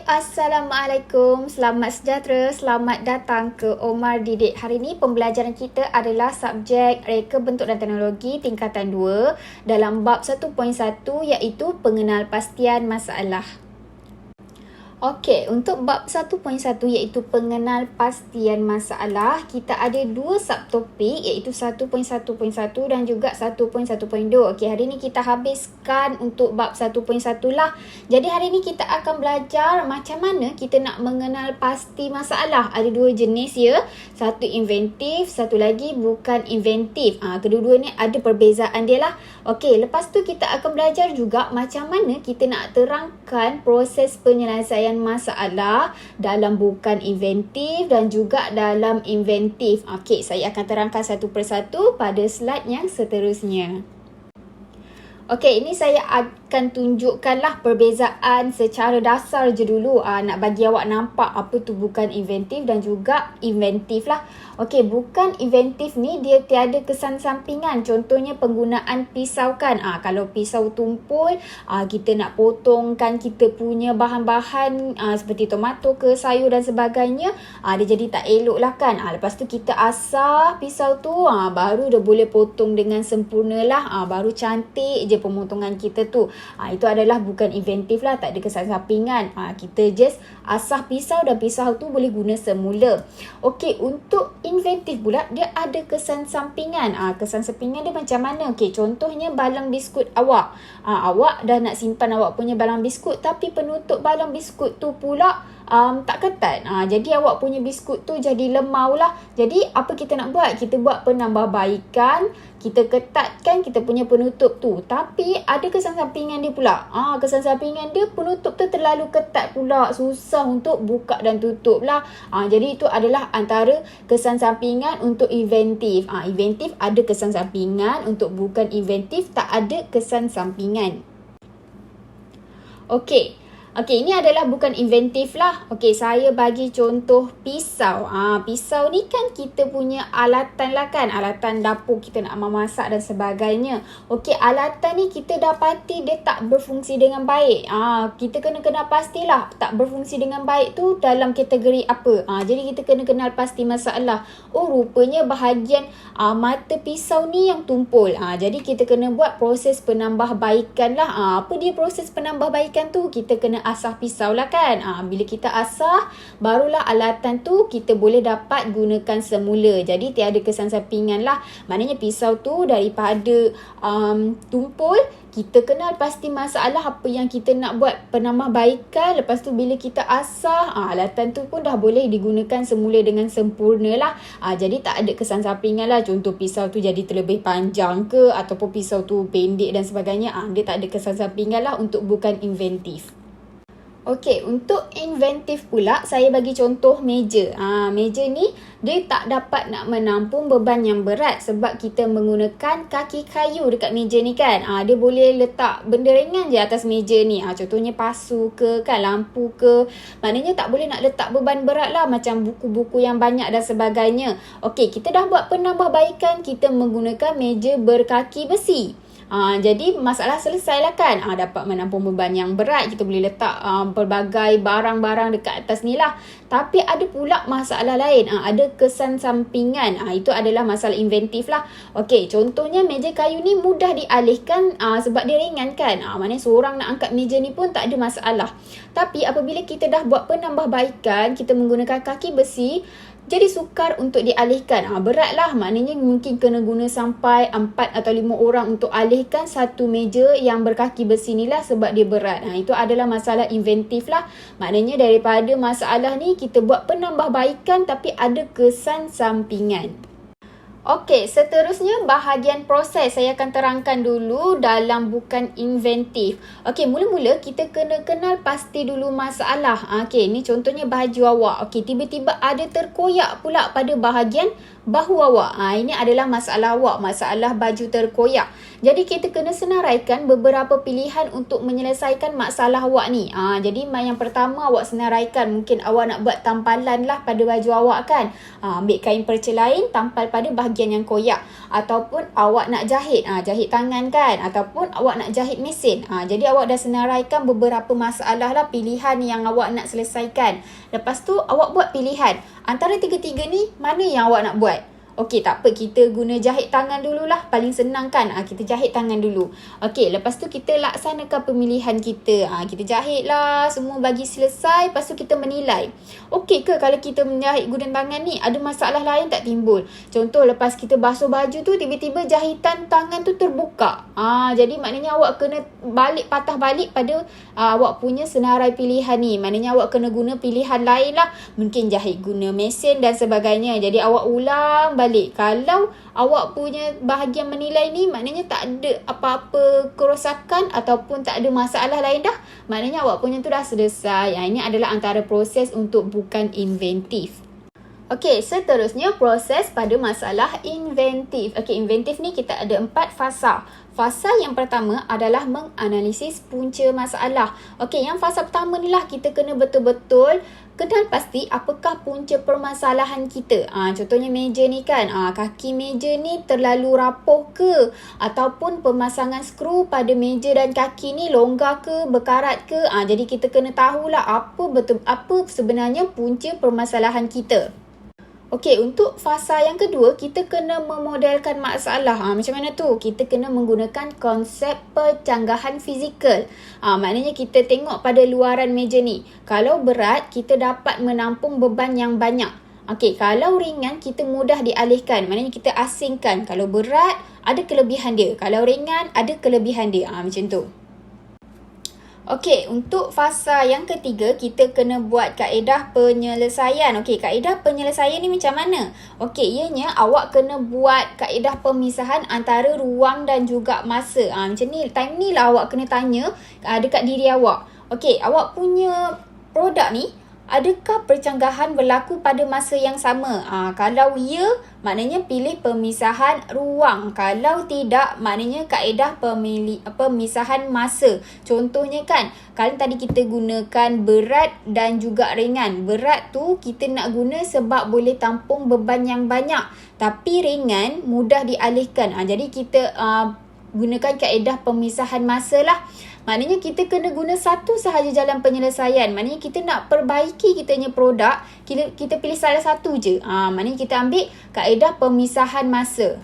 Assalamualaikum, selamat sejahtera, selamat datang ke Omar Didik. Hari ini pembelajaran kita adalah subjek Reka Bentuk dan Teknologi tingkatan 2 dalam bab 1.1 iaitu pengenalpastian masalah. Okey, untuk bab 1.1 iaitu pengenalpastian masalah, kita ada dua subtopik iaitu 1.1.1 dan juga 1.1.2. Okey, hari ini kita habiskan untuk bab 1.1 lah. Jadi hari ini kita akan belajar macam mana kita nak mengenal pasti masalah. Ada dua jenis ya. Satu inventif, satu lagi bukan inventif. Kedua-dua ni ada perbezaan dia lah. Okey, lepas tu kita akan belajar juga macam mana kita nak terangkan proses penyelesaian masalah dalam bukan inventif dan juga dalam inventif. Okey, saya akan terangkan satu persatu pada slide yang seterusnya. Okey, ini saya akan tunjukkanlah perbezaan secara dasar je dulu. Nak bagi awak nampak apa tu bukan inventif dan juga inventif lah. Okey, bukan inventif ni dia tiada kesan sampingan. Contohnya penggunaan pisau kan. Kalau pisau tumpul, kita nak potongkan kita punya bahan-bahan seperti tomato ke sayur dan sebagainya. Dia jadi tak elok lah kan. Lepas tu kita asah pisau tu, baru dah boleh potong dengan sempurna lah. Baru cantik je pemotongan kita tu. Itu adalah bukan inventif lah, tak ada kesan sampingan. Kita just asah pisau dan pisau tu boleh guna semula. Okey, untuk inventif pula dia ada kesan sampingan. Kesan sampingan dia macam mana? Okey, contohnya balang biskut awak. Awak dah nak simpan awak punya balang biskut tapi penutup balang biskut tu pula tak ketat. Jadi awak punya biskut tu jadi lemau lah. Jadi apa kita nak buat? Kita buat penambahbaikan, kita ketatkan kita punya penutup tu. Tapi ada kesan sampingan dia pula. Kesan sampingan dia penutup tu terlalu ketat pula. Susah untuk buka dan tutup lah. Jadi itu adalah antara kesan sampingan untuk inventif. Inventif ada kesan sampingan, untuk bukan inventif tak ada kesan sampingan. Okey, ini adalah bukan inventif lah. Okey, saya bagi contoh pisau. Pisau ni kan kita punya alatan lah kan. Alatan dapur kita nak memasak dan sebagainya. Okey, alatan ni kita dapati dia tak berfungsi dengan baik. Kita kena kenal pastilah tak berfungsi dengan baik tu dalam kategori apa. Jadi kita kena kenal pasti masalah. Rupanya bahagian mata pisau ni yang tumpul. Jadi kita kena buat proses penambahbaikan lah. Apa dia proses penambahbaikan tu? Kita kena asah pisau lah kan. Bila kita asah, barulah alatan tu kita boleh dapat gunakan semula. Jadi tiada kesan sampingan lah. Maknanya pisau tu daripada tumpul, kita kenal pasti masalah apa yang kita nak buat penambahbaikan. Lepas tu bila kita asah, alatan tu pun dah boleh digunakan semula dengan sempurna lah. Jadi tak ada kesan sampingan lah. Contoh pisau tu jadi terlebih panjang ke, ataupun pisau tu pendek dan sebagainya. Dia tak ada kesan sampingan lah untuk bukan inventif. Okey, untuk inventif pula saya bagi contoh meja. Meja ni dia tak dapat nak menampung beban yang berat sebab kita menggunakan kaki kayu dekat meja ni kan. Dia boleh letak benda ringan je atas meja ni. Contohnya pasu ke kan, lampu ke. Maknanya tak boleh nak letak beban berat lah macam buku-buku yang banyak dan sebagainya. Okey, kita dah buat penambahbaikan, kita menggunakan meja berkaki besi. Jadi masalah selesai lah kan. Dapat menampung beban yang berat. Kita boleh letak pelbagai barang-barang dekat atas ni lah. Tapi ada pula masalah lain. Ada kesan sampingan. Itu adalah masalah inventif lah. Okey, contohnya meja kayu ni mudah dialihkan sebab dia ringan kan. Maknanya seorang nak angkat meja ni pun tak ada masalah. Tapi apabila kita dah buat penambahbaikan, kita menggunakan kaki besi, jadi sukar untuk dialihkan. Berat lah. Maknanya mungkin kena guna sampai 4 atau 5 orang untuk alihkan satu meja yang berkaki besi ni lah sebab dia berat. Itu adalah masalah inventif lah. Maknanya daripada masalah ni kita buat penambahbaikan tapi ada kesan sampingan. Okey, seterusnya bahagian proses. Saya akan terangkan dulu dalam bukan inventif. Okey, mula-mula kita kena kenal pasti dulu masalah. Okey, ni contohnya baju awak. Okey, tiba-tiba ada terkoyak pula pada bahagian bahu awak. Ini adalah masalah awak, masalah baju terkoyak. Jadi kita kena senaraikan beberapa pilihan untuk menyelesaikan masalah awak ni. Jadi yang pertama awak senaraikan, mungkin awak nak buat tampalan lah pada baju awak kan. Ambil kain percelain, tampal pada bahagian yang koyak. Ataupun awak nak jahit, jahit tangan kan. Ataupun awak nak jahit mesin. Jadi awak dah senaraikan beberapa masalah lah, pilihan yang awak nak selesaikan. Lepas tu awak buat pilihan. Antara tiga-tiga ni, mana yang awak nak buat? Okey, tak apa, kita guna jahit tangan dululah. Paling senang kan? Kita jahit tangan dulu. Okey, lepas tu kita laksanakan pemilihan kita. Kita jahit lah, semua bagi selesai. Lepas tu kita menilai. Okey ke kalau kita menjahit guna tangan ni, ada masalah lain tak timbul? Contoh, lepas kita basuh baju tu, tiba-tiba jahitan tangan tu terbuka. Jadi maknanya awak kena patah balik pada awak punya senarai pilihan ni. Maknanya awak kena guna pilihan lain lah. Mungkin jahit guna mesin dan sebagainya. Jadi awak ulang balik. Kalau awak punya bahagian menilai ni maknanya tak ada apa-apa kerosakan ataupun tak ada masalah lain dah, maknanya awak punya tu dah selesai. Ini adalah antara proses untuk bukan inventif. Okey, seterusnya proses pada masalah inventif. Okey, inventif ni kita ada 4 fasa. Fasa yang pertama adalah menganalisis punca masalah. Okey, yang fasa pertama ni lah kita kena betul-betul kenal pasti apakah punca permasalahan kita. Contohnya meja ni kan, kaki meja ni terlalu rapuh ke? Ataupun pemasangan skru pada meja dan kaki ni longgar ke, berkarat ke? Jadi kita kena tahulah apa sebenarnya punca permasalahan kita. Okey, untuk fasa yang kedua, kita kena memodelkan masalah. Macam mana tu? Kita kena menggunakan konsep pencanggahan fizikal. Maknanya kita tengok pada luaran meja ni. Kalau berat, kita dapat menampung beban yang banyak. Okey, kalau ringan, kita mudah dialihkan. Maknanya kita asingkan. Kalau berat, ada kelebihan dia. Kalau ringan, ada kelebihan dia. Macam tu. Okey, untuk fasa yang ketiga, kita kena buat kaedah penyelesaian. Okey, kaedah penyelesaian ni macam mana? Okey, ianya awak kena buat kaedah pemisahan antara ruang dan juga masa. Macam ni, time ni lah awak kena tanya dekat diri awak. Okey, awak punya produk ni, adakah percanggahan berlaku pada masa yang sama? Kalau ya, maknanya pilih pemisahan ruang. Kalau tidak, maknanya kaedah pemisahan masa. Contohnya kan, kalau tadi kita gunakan berat dan juga ringan. Berat tu kita nak guna sebab boleh tampung beban yang banyak. Tapi ringan mudah dialihkan. Jadi kita gunakan kaedah pemisahan masa lah. Maknanya kita kena guna satu sahaja jalan penyelesaian. Maknanya kita nak perbaiki kita punya produk, kita pilih salah satu je. Maknanya kita ambil kaedah pemisahan masa.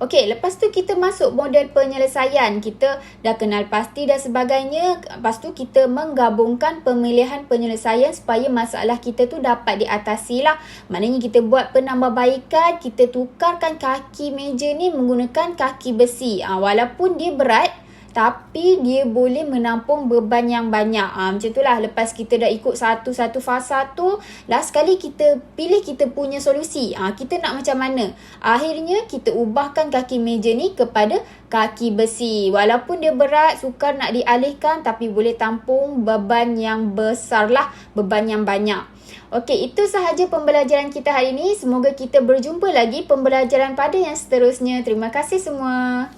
Okey, lepas tu kita masuk model penyelesaian. Kita dah kenal pasti dan sebagainya. Lepas tu kita menggabungkan pemilihan penyelesaian supaya masalah kita tu dapat diatasi lah. Maknanya kita buat penambahbaikan, kita tukarkan kaki meja ni menggunakan kaki besi. Walaupun dia berat, tapi dia boleh menampung beban yang banyak. Macam itulah. Lepas kita dah ikut satu-satu fasa tu, last sekali kita pilih kita punya solusi. Kita nak macam mana? Akhirnya kita ubahkan kaki meja ni kepada kaki besi. Walaupun dia berat, sukar nak dialihkan, tapi boleh tampung beban yang besar lah, beban yang banyak. Okey, itu sahaja pembelajaran kita hari ini. Semoga kita berjumpa lagi pembelajaran pada yang seterusnya. Terima kasih semua.